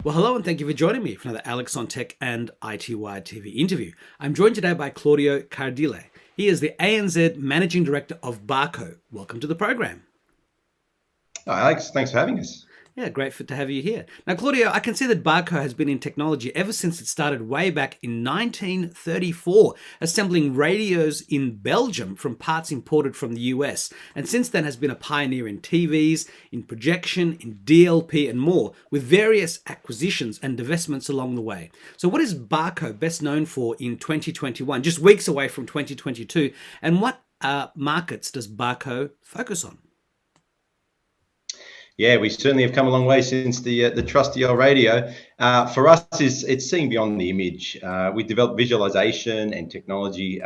Well, hello and thank you for joining me for another Alex on Tech and iTWire TV interview. I'm joined today by Claudio Cardile. He is the ANZ Managing Director of Barco. Welcome to the program. Hi, Alex. Thanks for having us. Yeah, great to have you here. Now, Claudio, I can see that Barco has been in technology ever since it started way back in 1934, assembling radios in Belgium from parts imported from the US, and since then has been a pioneer in TVs, in projection, in DLP and more, with various acquisitions and divestments along the way. So what is Barco best known for in 2021, just weeks away from 2022, and what markets does Barco focus on? Yeah, we certainly have come a long way since the trusty old radio. For us, it's seeing beyond the image. We developed visualization and technology,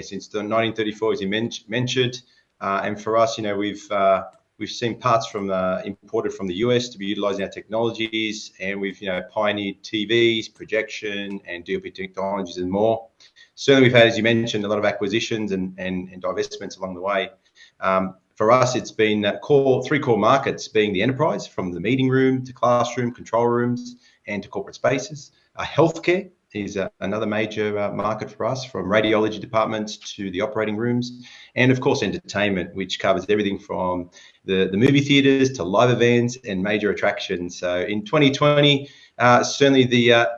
since the 1934, as you mentioned. And for us, we've seen parts from imported from the US to be utilizing our technologies, and we've pioneered TVs, projection, and DLP technologies and more. Certainly, we've had, as you mentioned, a lot of acquisitions and divestments along the way. For us, it's been three core markets, being the enterprise, from the meeting room to classroom, control rooms, and to corporate spaces. Healthcare is another major market for us, from radiology departments to the operating rooms. And of course, entertainment, which covers everything from the movie theaters to live events and major attractions. So in 2020, certainly the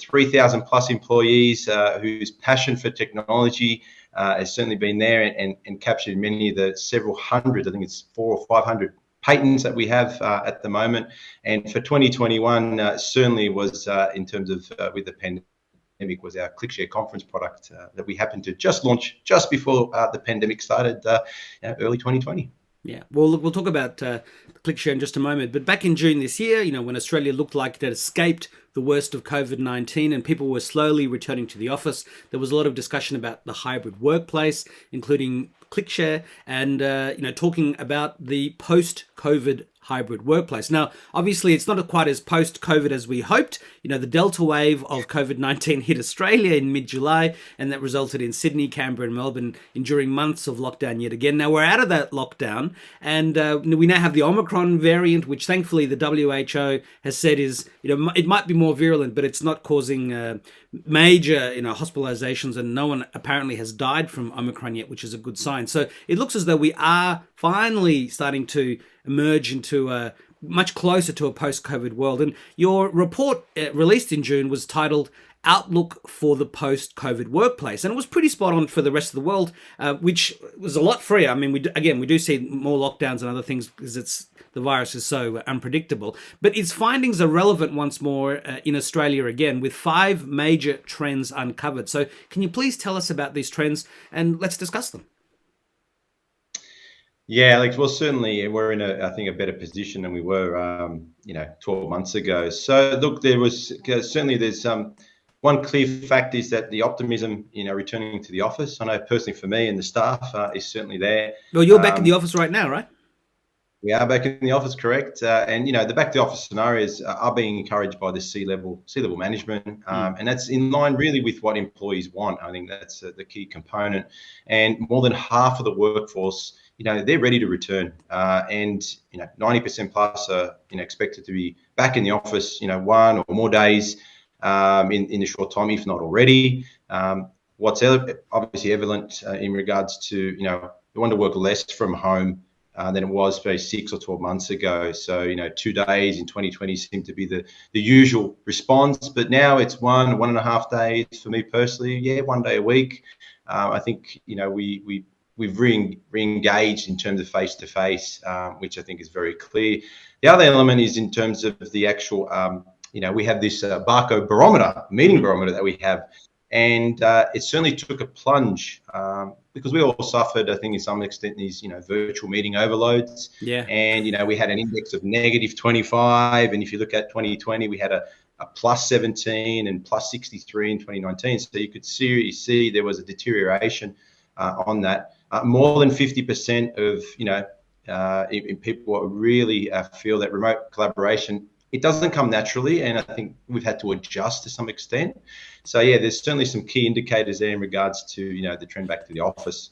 3,000 plus employees whose passion for technology has certainly been there and captured many of the several hundred, I think it's 400 or 500 patents that we have at the moment. And for 2021, certainly was in terms of with the pandemic, was our ClickShare conference product that we happened to just launch just before the pandemic started early 2020. Yeah, well, look, we'll talk about ClickShare in just a moment. But back in June this year, when Australia looked like it had escaped the worst of COVID-19 and people were slowly returning to the office, there was a lot of discussion about the hybrid workplace, including ClickShare, and talking about the post-COVID hybrid workplace. Now, obviously, it's not quite as post-COVID as we hoped. The Delta wave of COVID-19 hit Australia in mid-July, and that resulted in Sydney, Canberra, and Melbourne enduring months of lockdown yet again. Now, we're out of that lockdown, and we now have the Omicron variant, which thankfully the WHO has said is, it might be more virulent, but it's not causing major, hospitalizations, and no one apparently has died from Omicron yet, which is a good sign. So it looks as though we are finally starting to emerge into much closer to a post-COVID world. And your report released in June was titled Outlook for the Post-COVID Workplace. And it was pretty spot on for the rest of the world, which was a lot freer. I mean, we do see more lockdowns and other things because the virus is so unpredictable. But its findings are relevant once more in Australia again, with 5 major trends uncovered. So can you please tell us about these trends and let's discuss them? Yeah, Alex, well, certainly we're in I think, a better position than we were, 12 months ago. So look, there's one clear fact is that the optimism, returning to the office, I know personally for me and the staff is certainly there. Well, you're back in the office right now, right? We are back in the office, correct. And, the back to the office scenarios are being encouraged by the C-level management. And that's in line really with what employees want. I think that's the key component. And more than half of the workforce, they're ready to return. And 90% plus are expected to be back in the office, 1 or more days in a short time, if not already. What's obviously evident in regards to, we want to work less from home than it was, say, 6 or 12 months ago. So, 2 days in 2020 seemed to be the usual response, but now it's 1.5 days for me personally. Yeah, 1 day a week. I think, we've re-engaged in terms of face-to-face, which I think is very clear. The other element is in terms of the actual, we have this Barco barometer, meeting barometer that we have, and it certainly took a plunge because we all suffered, I think, in some extent, these virtual meeting overloads. Yeah. And we had an index of negative 25, and if you look at 2020, we had a plus 17 and plus 63 in 2019. So you could see there was a deterioration on that. More than 50% of people really feel that remote collaboration, it doesn't come naturally, and I think we've had to adjust to some extent. So yeah, there's certainly some key indicators there in regards to the trend back to the office.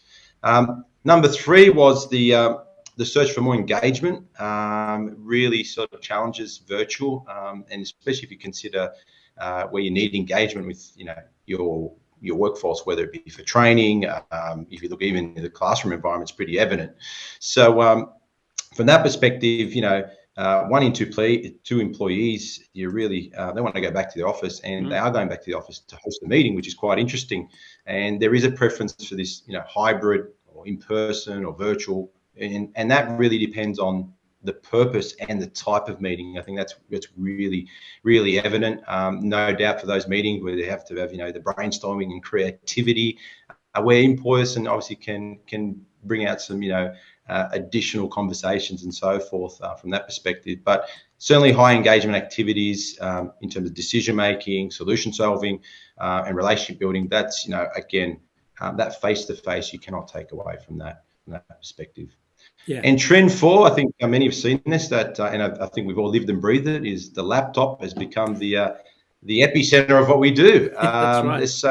Number 3 was the the search for more engagement really sort of challenges virtual, and especially if you consider where you need engagement with, your workforce, whether it be for training. If you look even in the classroom environment, it's pretty evident. So from that perspective, 1 in 2 employees, they want to go back to the office, and they are going back to the office to host a meeting, which is quite interesting. And there is a preference for this, hybrid or in person or virtual, and that really depends on the purpose and the type of meeting. I think that's really, really evident. No doubt for those meetings where they have to have, the brainstorming and creativity, where in person obviously can bring out some, additional conversations and so forth from that perspective. But certainly high engagement activities in terms of decision making, solution solving, and relationship building. That's, again, that face to face you cannot take away from that perspective. Yeah. And trend 4, I think many have seen this, and I think we've all lived and breathed it, is the laptop has become the epicenter of what we do. That's right. So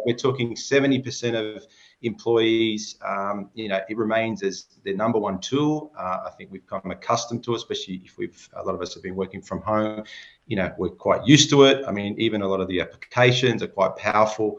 we're talking 70% of employees, it remains as their number 1 tool. I think we've become accustomed to it, especially if a lot of us have been working from home. We're quite used to it. I mean, even a lot of the applications are quite powerful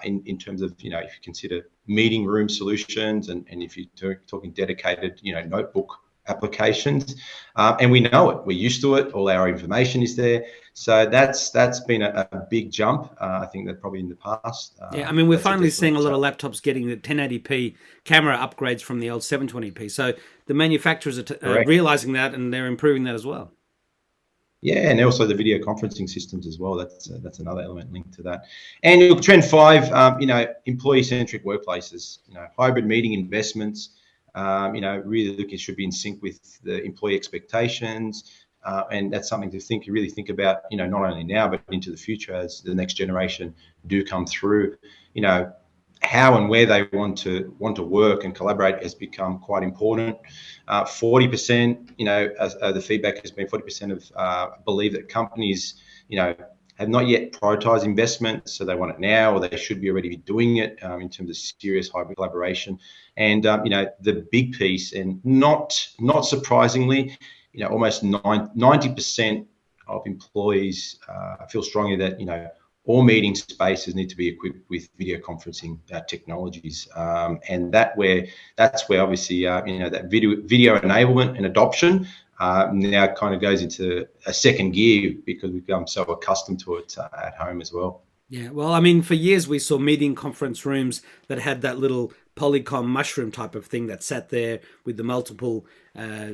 in terms of, if you consider meeting room solutions, and if you're talking dedicated, notebook applications, and we know it, we're used to it, all our information is there. So that's been a big jump. I think that probably in the past. Yeah, I mean, we're finally seeing a lot of laptops getting the 1080p camera upgrades from the old 720p. So the manufacturers are realizing that, and they're improving that as well. Yeah, and also the video conferencing systems as well. That's another element linked to that. And look, trend 5, employee-centric workplaces. Hybrid meeting investments. Really look, it should be in sync with the employee expectations, and that's something to really think about. Not only now but into the future as the next generation do come through. How and where they want to work and collaborate has become quite important. 40%, the feedback has been 40% of believe that companies, have not yet prioritized investment, so they want it now, or they should be already doing it in terms of serious hybrid collaboration. And the big piece, and not surprisingly, almost 90% of employees feel strongly that all meeting spaces need to be equipped with video conferencing technologies, and that's where obviously that video enablement and adoption now kind of goes into a second gear, because we've become so accustomed to it at home as well. Yeah, well, I mean, for years we saw meeting conference rooms that had that little polycom mushroom type of thing that sat there with the multiple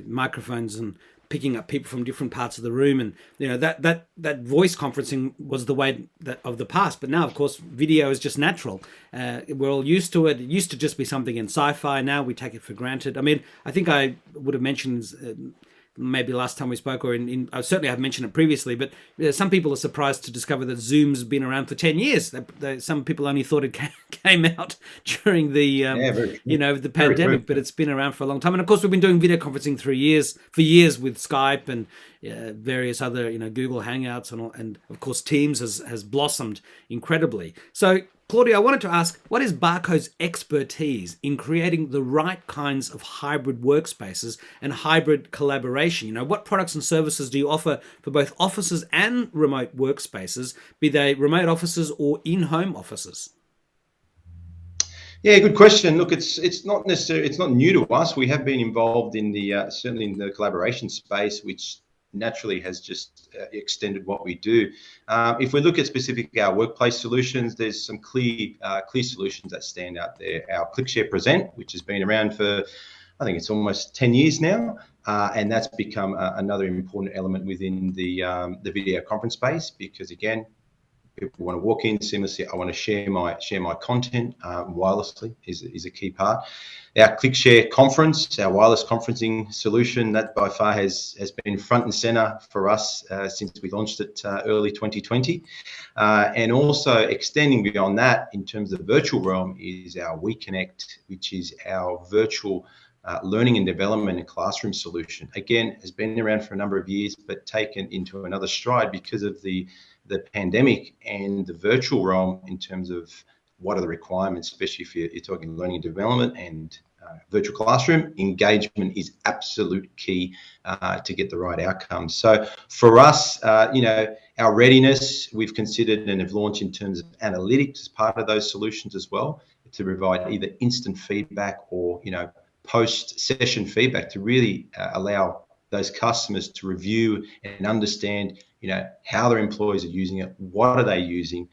microphones and picking up people from different parts of the room, and that voice conferencing was the way of the past. But now, of course, video is just natural. We're all used to it. It used to just be something in sci-fi. Now we take it for granted. I mean, I think I would have mentioned maybe last time we spoke, or certainly I've mentioned it previously, but some people are surprised to discover that Zoom's been around for 10 years. Some people only thought it came out during the the pandemic, but it's been around for a long time. And of course, we've been doing video conferencing for years with Skype and various other, Google Hangouts and of course Teams has blossomed incredibly. So Claudio, I wanted to ask, what is Barco's expertise in creating the right kinds of hybrid workspaces and hybrid collaboration? What products and services do you offer for both offices and remote workspaces, be they remote offices or in-home offices? Yeah, good question. Look, it's not new to us. We have been involved in certainly in the collaboration space, which naturally has just extended what we do. If we look at specific our workplace solutions, there's some clear solutions that stand out there. Our ClickShare Present, which has been around for, I think it's almost 10 years now, and that's become another important element within the video conference space, because again, people want to walk in seamlessly. I want to share my content wirelessly is a key part. Our ClickShare Conference, our wireless conferencing solution, that by far has been front and center for us since we launched it early 2020. And also extending beyond that in terms of the virtual realm is our WeConnect, which is our virtual learning and development and classroom solution. Again, has been around for a number of years, but taken into another stride because of the pandemic and the virtual realm in terms of what are the requirements, especially if you're talking learning and development and virtual classroom, engagement is absolute key to get the right outcomes. So for us, our readiness, we've considered and have launched in terms of analytics as part of those solutions as well, to provide either instant feedback or, post-session feedback to really allow those customers to review and understand, how their employees are using it, what are they using,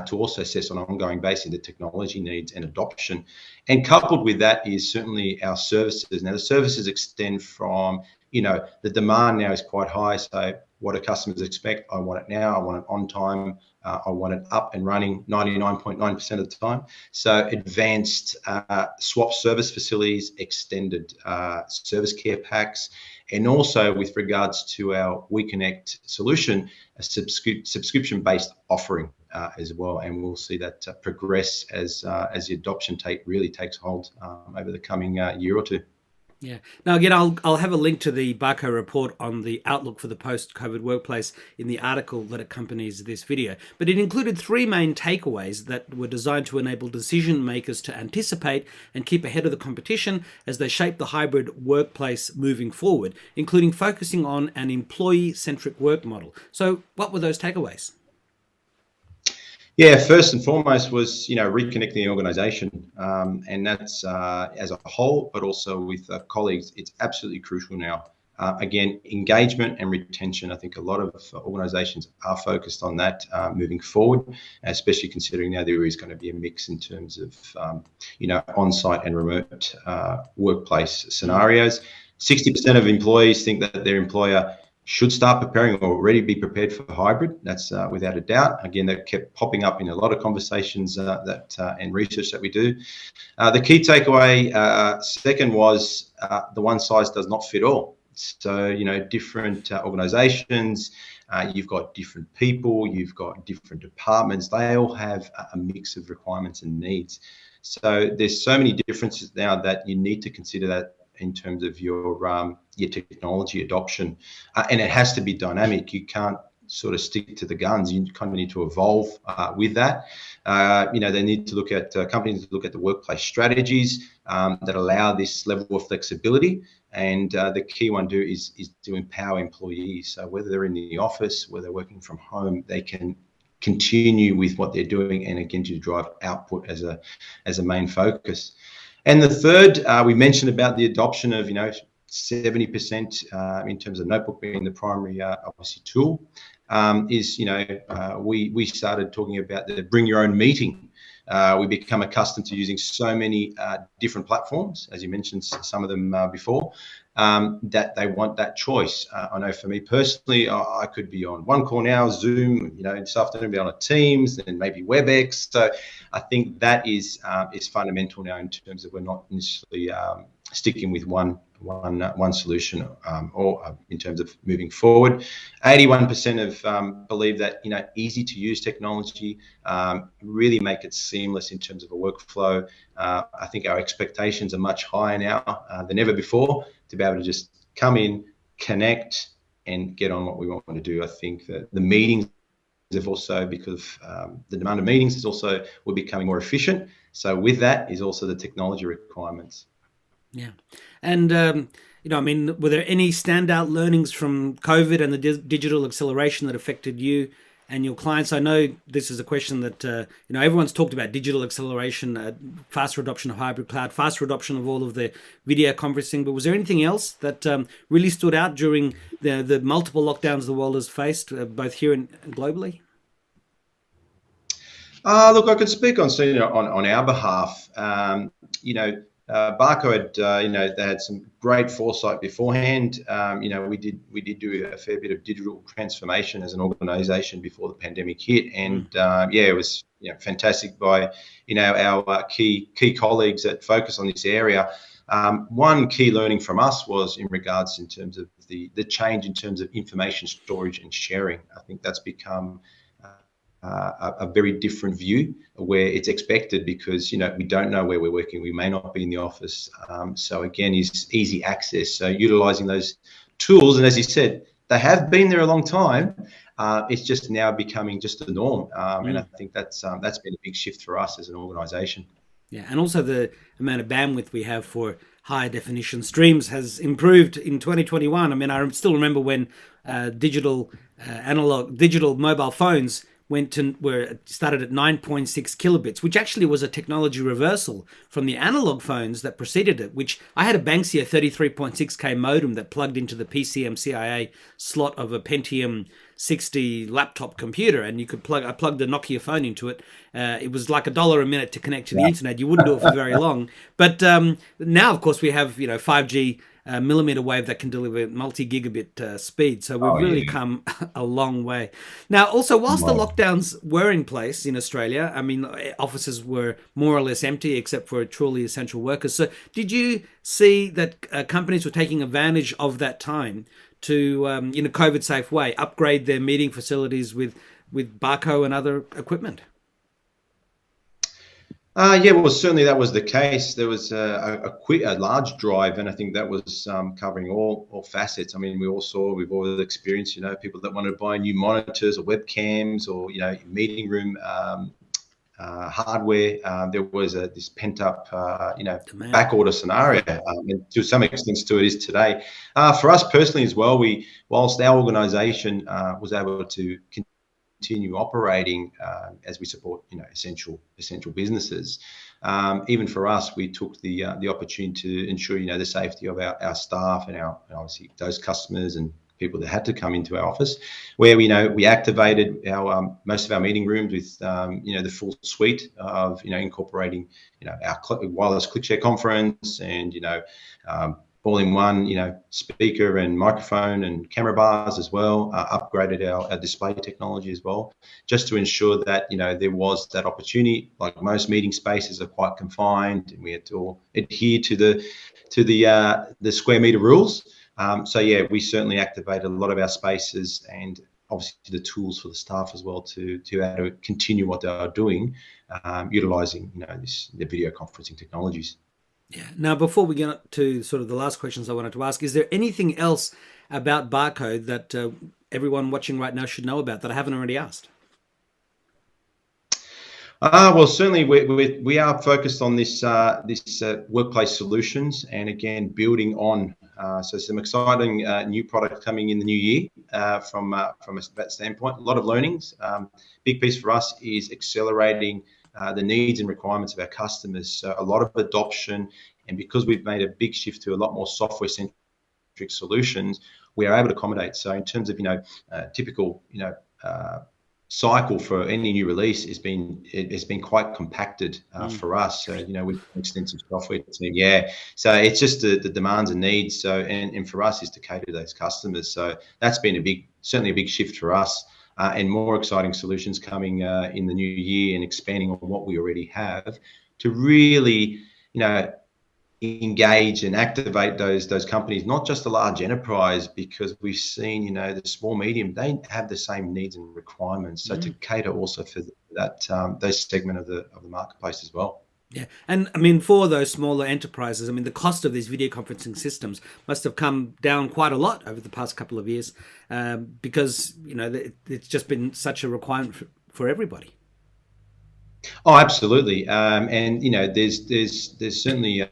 to also assess on an ongoing basis the technology needs and adoption. And coupled with that is certainly our services. Now, the services extend from, the demand now is quite high. So what do customers expect? I want it now. I want it on time. I want it up and running 99.9% of the time. So advanced swap service facilities, extended service care packs, and also with regards to our WeConnect solution, a subscription-based offering as well. And we'll see that progress as the adoption really takes hold over the coming year or two. Yeah. Now, again, I'll have a link to the Barco report on the outlook for the post-COVID workplace in the article that accompanies this video. But it included 3 main takeaways that were designed to enable decision makers to anticipate and keep ahead of the competition as they shape the hybrid workplace moving forward, including focusing on an employee-centric work model. So what were those takeaways? Yeah, first and foremost was, reconnecting the organisation, and that's as a whole, but also with colleagues. It's absolutely crucial now. Again, engagement and retention. I think a lot of organisations are focused on that moving forward, especially considering now there is going to be a mix in terms of, on-site and remote workplace scenarios. 60% of employees think that their employer should start preparing or already be prepared for hybrid. That's without a doubt. Again, that kept popping up in a lot of conversations and research that we do. The key takeaway, second, was the one size does not fit all. So, different organizations, you've got different people, you've got different departments. They all have a mix of requirements and needs. So there's so many differences now that you need to consider that in terms of your technology adoption, and it has to be dynamic. You can't sort of stick to the guns. You kind of need to evolve with that. They need to look at companies need to look at the workplace strategies that allow this level of flexibility. And the key one is to empower employees. So whether they're in the office, whether they're working from home, they can continue with what they're doing, and again to drive output as a main focus. And the third, we mentioned about the adoption of 70% in terms of notebook being the primary obviously tool. We started talking about the bring your own meeting. We become accustomed to using so many different platforms, as you mentioned some of them before, that they want that choice. I know for me personally, I could be on one call now, Zoom, this afternoon be on a Teams, and maybe WebEx. So I think that is fundamental now in terms of we're not necessarily sticking with one solution or in terms of moving forward. 81% believe that easy to use technology really make it seamless in terms of a workflow. I think our expectations are much higher now than ever before to be able to just come in, connect, and get on what we want to do. I think that the meetings have also, because the demand of meetings is also, we're becoming more efficient. So with that is also the technology requirements. Yeah. And, were there any standout learnings from COVID and the digital acceleration that affected you and your clients? I know this is a question that, everyone's talked about digital acceleration, faster adoption of hybrid cloud, faster adoption of all of the video conferencing. But was there anything else that really stood out during the multiple lockdowns the world has faced, both here and globally? Look, I could speak on our behalf. Barco had, they had some great foresight beforehand. We did do a fair bit of digital transformation as an organisation before the pandemic hit, and it was fantastic by our key colleagues that focus on this area. One key learning from us was in regards in terms of the change in terms of information storage and sharing. I think that's become a very different view where it's expected because, we don't know where we're working. We may not be in the office. So again, is easy access. So utilising those tools. And as you said, they have been there a long time. It's just now becoming just the norm. And I think that's been a big shift for us as an organisation. Yeah, and also the amount of bandwidth we have for high definition streams has improved in 2021. I mean, I still remember when digital mobile phones started at 9.6 kilobits, which actually was a technology reversal from the analog phones that preceded it. Which I had a Banksia 33.6K modem that plugged into the PCM-CIA slot of a Pentium 60 laptop computer, and I plugged a Nokia phone into it. It was like $1 a minute to connect to the internet. You wouldn't do it for very long. But now, of course, we have 5G millimeter wave that can deliver multi-gigabit speed. So we've really come a long way. Now, also, whilst the lockdowns were in place in Australia, I mean, offices were more or less empty except for truly essential workers. So did you see that companies were taking advantage of that time to, in a COVID-safe way, upgrade their meeting facilities with Barco and other equipment? Yeah, well, certainly that was the case. There was a large drive, and I think that was covering all facets. I mean, we've all experienced, people that wanted to buy new monitors or webcams or, meeting room hardware. There was this pent up, back order scenario, and to some extent still it is today. For us personally as well, whilst our organisation was able to continue operating as we support essential businesses. Even for us, we took the opportunity to ensure the safety of our staff and obviously those customers and people that had to come into our office, where we activated our most of our meeting rooms with the full suite of incorporating our wireless ClickShare conference and all-in-one, speaker and microphone and camera bars as well. Upgraded our display technology as well, just to ensure that there was that opportunity. Like most meeting spaces are quite confined, and we had to adhere to the square meter rules. So yeah, we certainly activated a lot of our spaces and obviously the tools for the staff as well to be able to continue what they are doing, utilising the video conferencing technologies. Yeah. Now, before we get to sort of the last questions I wanted to ask, is there anything else about Barco that everyone watching right now should know about that I haven't already asked? Well, certainly we are focused on this workplace solutions, and again building on. So some exciting new products coming in the new year from that standpoint. A lot of learnings. Big piece for us is accelerating the needs and requirements of our customers. So a lot of adoption, and because we've made a big shift to a lot more software-centric solutions, we are able to accommodate. So in terms of typical cycle for any new release has been quite compacted for us. So with extensive software team, so it's just the demands and needs. So and for us is to cater to those customers. So that's been certainly a big shift for us. And more exciting solutions coming in the new year and expanding on what we already have to really, engage and activate those companies, not just the large enterprise, because we've seen, the small, medium, they have the same needs and requirements. So to cater also for that, those segment of the marketplace as well. Yeah. And I mean, for those smaller enterprises, I mean, the cost of these video conferencing systems must have come down quite a lot over the past couple of years because, it's just been such a requirement for everybody. Oh, absolutely. And, there's certainly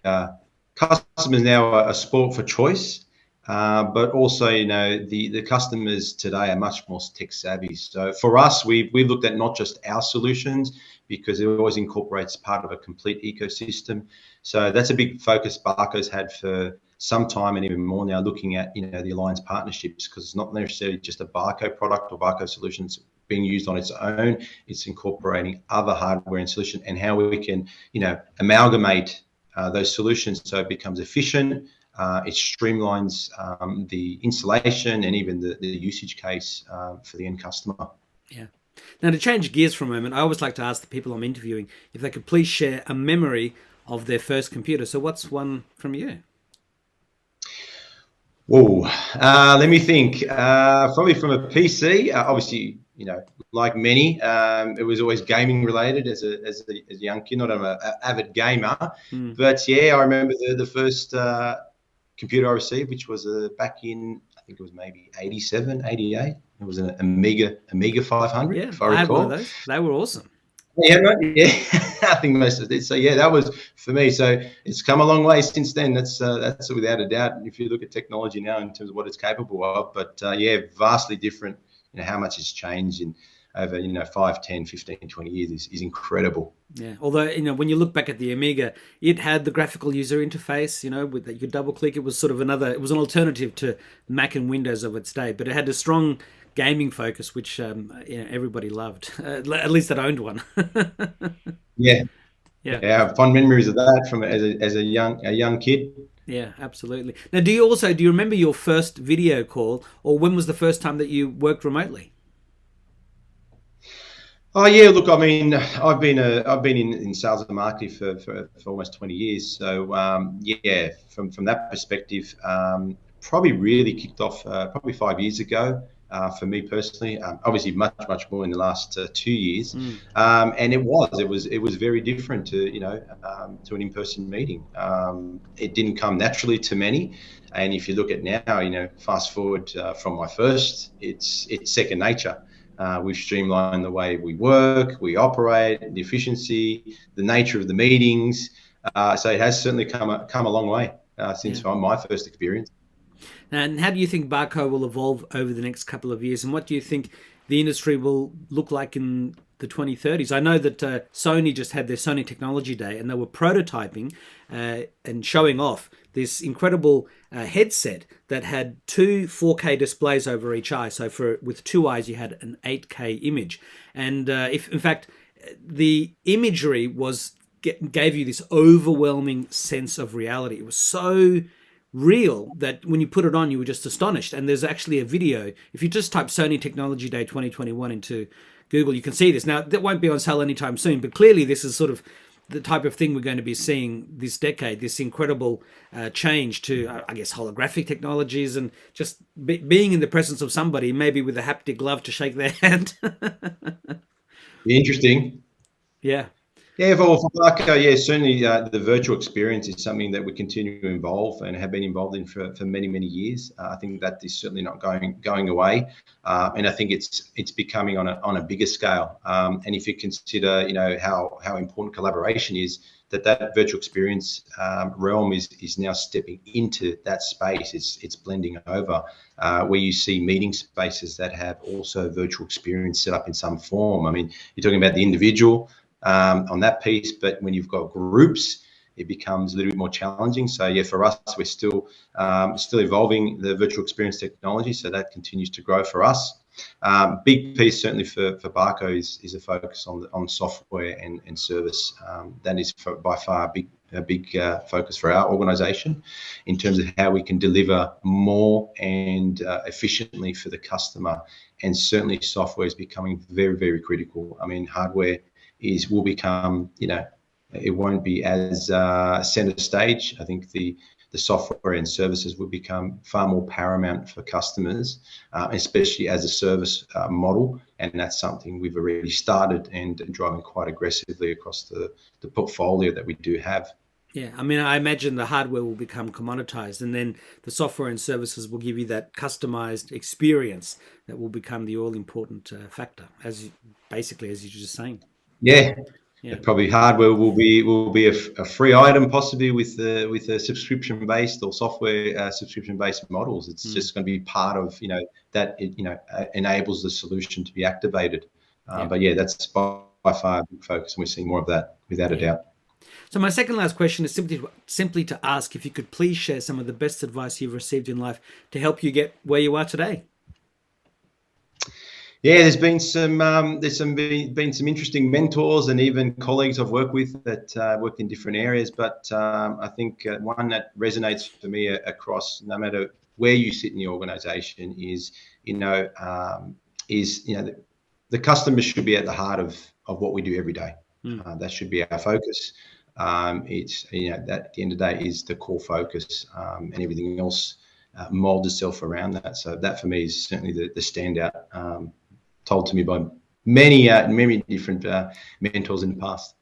customers now are sport for choice. But also, the customers today are much more tech savvy. So for us, we've looked at not just our solutions, because it always incorporates part of a complete ecosystem. So that's a big focus Barco's had for some time, and even more now, looking at the alliance partnerships, because it's not necessarily just a Barco product or Barco solutions being used on its own. It's incorporating other hardware and solution, and how we can amalgamate those solutions so it becomes efficient. It streamlines the installation and even the usage case for the end customer. Yeah. Now, to change gears for a moment, I always like to ask the people I'm interviewing if they could please share a memory of their first computer. So what's one from you? Whoa, let me think. Probably from a PC. Obviously, like many, it was always gaming related as a young kid. Not an avid gamer, but yeah, I remember the first computer I received, which was back in, I think it was maybe 87, 88. It was an Amiga 500, if I recall. I had one of those. They were awesome. Yeah, right. Yeah, I think most of it. So yeah, that was for me. So it's come a long way since then. That's without a doubt. If you look at technology now in terms of what it's capable of, but yeah, vastly different. How much it's changed in over 5, 10, 15, 20 years is incredible. Yeah, although when you look back at the Amiga, it had the graphical user interface. With that you could double click. It was sort of it was an alternative to Mac and Windows of its day, but it had a strong gaming focus, which everybody loved. At least that owned one. Yeah, Yeah. yeah, I have fond memories of that from as a young kid. Yeah, absolutely. Now, do you remember your first video call, or when was the first time that you worked remotely? Oh yeah, look, I mean, I've been in sales and marketing for almost 20 years. So yeah, from that perspective, probably really kicked off probably 5 years ago for me personally. Obviously, much more in the last 2 years, and it was very different to to an in-person meeting. It didn't come naturally to many, and if you look at now, fast forward from my first, it's second nature. We've streamlined the way we work, we operate, the efficiency, the nature of the meetings. So it has certainly come a long way since my first experience. And how do you think Barco will evolve over the next couple of years? And what do you think the industry will look like in the 2030s? I know that Sony just had their Sony Technology Day, and they were prototyping and showing off this incredible headset that had two 4K displays over each eye. So with two eyes, you had an 8K image. And if in fact the imagery gave you this overwhelming sense of reality. It was so real that when you put it on, you were just astonished. And there's actually a video. If you just type Sony Technology Day 2021 into Google, you can see this. Now, that won't be on sale anytime soon, but clearly this is sort of the type of thing we're going to be seeing this decade, this incredible change to, I guess, holographic technologies and just being in the presence of somebody, maybe with a haptic glove to shake their hand. Interesting. Yeah. Yeah, for Barco, yeah, certainly the virtual experience is something that we continue to involve and have been involved in for many, many years. I think that is certainly not going away, and I think it's becoming on a bigger scale. And if you consider, how important collaboration is, that virtual experience realm is now stepping into that space. It's blending over where you see meeting spaces that have also virtual experience set up in some form. I mean, you're talking about the individual on that piece, but when you've got groups, it becomes a little bit more challenging. So yeah, for us, we're still evolving the virtual experience technology, so that continues to grow for us. Big piece certainly for Barco is a focus on software and service. That is by far a big focus for our organisation in terms of how we can deliver more and efficiently for the customer. And certainly software is becoming very, very critical. I mean, hardware will become, it won't be as center stage. I think the software and services will become far more paramount for customers, especially as a service model. And that's something we've already started and driving quite aggressively across the portfolio that we do have. Yeah, I mean, I imagine the hardware will become commoditized, and then the software and services will give you that customized experience that will become the all-important factor, as you just saying. Yeah. Yeah. Probably hardware will be a free item, possibly with a subscription based or software subscription based models. It's just going to be part of that enables the solution to be activated. But yeah, that's by far a big focus, and we're seeing more of that without a doubt. So my second last question is simply to ask if you could please share some of the best advice you've received in life to help you get where you are today. Yeah, there's been some interesting mentors and even colleagues I've worked with that worked in different areas. But I think one that resonates for me across no matter where you sit in the organisation is the customer should be at the heart of what we do every day. That should be our focus. It's that at the end of the day is the core focus, and everything else molds itself around that. So that for me is certainly the standout. Told to me by many different mentors in the past.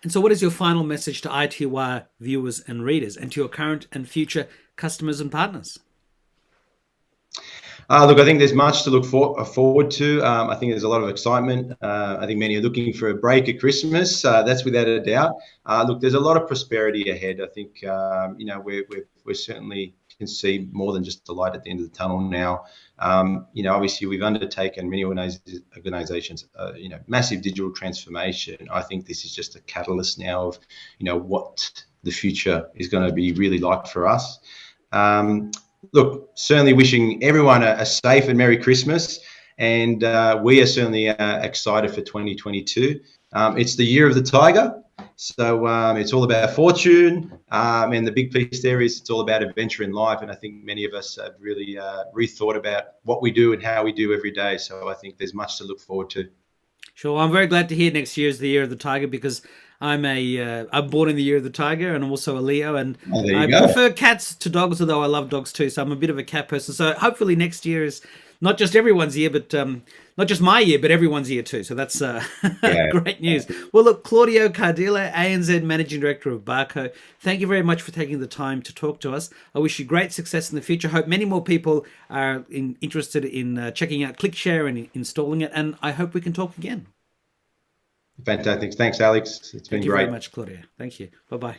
And so what is your final message to iTWire viewers and readers, and to your current and future customers and partners? Look, I think there's much to look forward to. I think there's a lot of excitement. I think many are looking for a break at Christmas. That's without a doubt. Look, there's a lot of prosperity ahead. I think we're certainly can see more than just the light at the end of the tunnel now. Obviously we've undertaken many organizations, massive digital transformation. I think this is just a catalyst now of, what the future is going to be really like for us. Look, certainly wishing everyone a safe and Merry Christmas. And we are certainly excited for 2022. It's the year of the tiger. So it's all about fortune. And the big piece there is it's all about adventure in life. And I think many of us have really rethought about what we do and how we do every day. So I think there's much to look forward to. Sure, I'm very glad to hear next year is the year of the tiger, because I'm born in the year of the tiger, and I'm also a Leo, and I prefer cats to dogs, although I love dogs too. So I'm a bit of a cat person. So hopefully next year is not just everyone's year, but not just my year, but everyone's year too. So that's great news. Well, look, Claudio Cardile, ANZ Managing Director of Barco, thank you very much for taking the time to talk to us. I wish you great success in the future. Hope many more people are interested in checking out ClickShare and installing it, and I hope we can talk again. Fantastic. Thanks, Alex. It's been great. Thank you very much, Claudio. Thank you. Bye-bye.